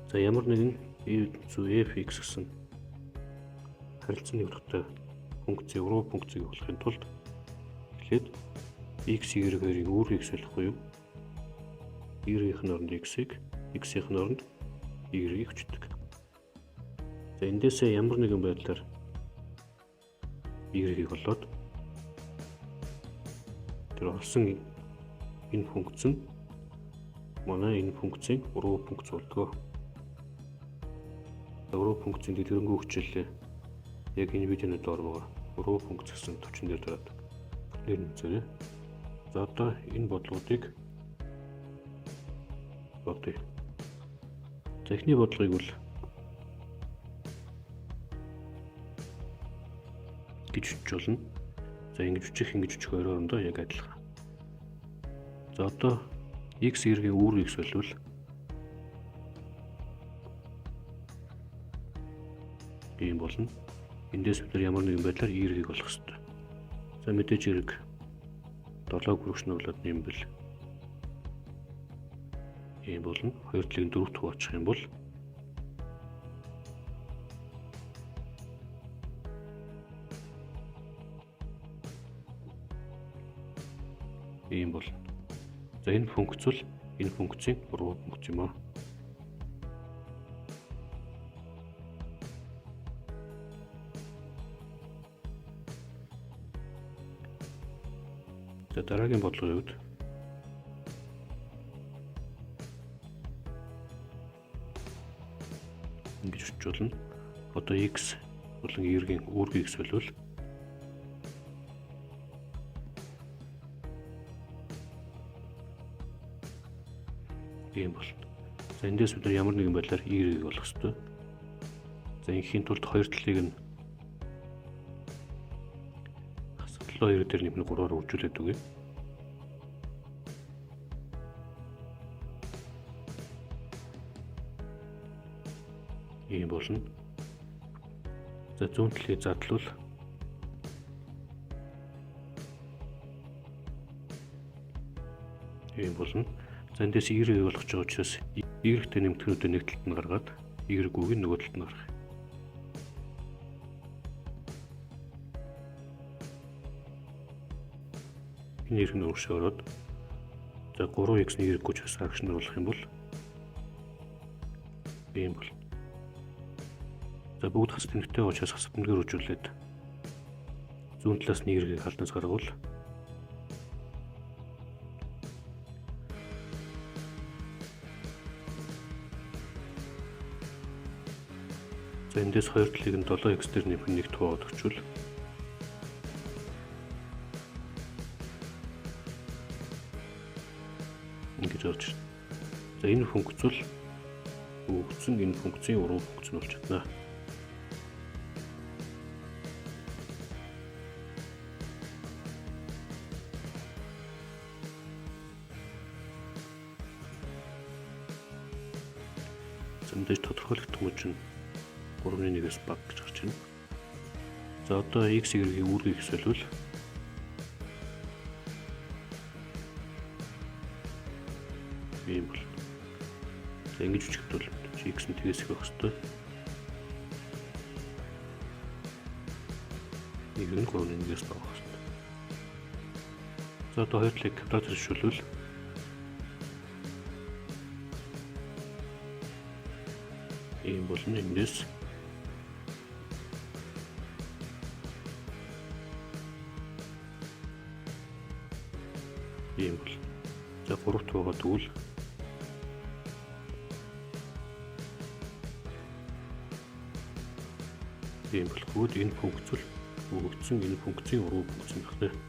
За ямар нэгэн f(x) гэсэн харилцааны утгатай функцийг уруу функцийг болохын тулд эхлээд x, y-ийн үүргийг солих буюу y-ийн оронд x-ийг, x-ийн оронд y-ийг өчтдөг. За эндээсээ ямар нэгэн байдлаар y-ийг олоод тэр олсон энэ функц нь манай энэ функцийн уруу функц болдгоо. Уруу функцийн дэлгэрэнгүй хүчиллээ яг энэ видеоны доор байгаа уруу функц гэсэн төвчөн дээр дараад нэр нэмцээрэй. За одоо энэ бодлогуудыг бодъё. За эхний бодлогыг бол гэж үчиж болно. За ингэж үчих орой орондоо яг адилхан. За одоо x, y-ийн үүргийг соливол ийм болно. Эндээс бид ямар нэгэн байдлаар y-ийг олох ёстой. За мэдээж y 7-г хүргэнүүлээд нэмбэл ийм болно. 2-ын 4-т хувачих юм бол ийм болно. За энэ функц бол энэ функцийн уруу функц юм аа. За дараагийн бодлогын үед ингэж үчиж болно. Одоо x болон y-ийн үүргийг соливол ийм болно. За эндээс бид ямар нэгэн байдлаар y-ийг олох ёстой. За инхийн тулд хоёр талыг нь хасгалт 2 дээр нэмэх 3-аар үржүүлээд үгэй. Ийм болно. За зүүн талыг задлуул ийм болно. За эндээс y-ийг олох гэж байгаа учраас y-тэй нэмтгнүүдээ нэг талд нь гаргаад y-г-ийг нөгөө талд нь гаргах. Энэ y-г нь өршөө ороод за 3x-ний y-г ч бас агшнаар болох юм бол ийм бол. За бүгд хас тэмдэгтэй учраас хас тэмдгээр үржүүлээд зүүн талаас нь y-г халднаас гаргавал за эндээс хоёр талыг нь 7x дээр нэмэх нэг туваад өгчвөл ингэж орж ирнэ. За энэ функц бол өгсөн энэ функцийн уруу функц нь болж чадна. Мэдээж тодорхойлогдох мөч нь 3-1-ээс бага гэж гарч ирнэ. За одоо x, y-ийн үүргийг соливол ийм бол. За ингэж үчихэд бол x нь тгээс их байх ёстой. y нь 3-1-ээс бага байх ёстой. За одоо хоёр талыг квадрат хийшүүлвэл ийм болно. Эндээс ийм бол. За 3-т байгаа тэгвэл ийм болох. Энэ функц бол өгөгдсөн энэ функцийн уруу функц юм байна.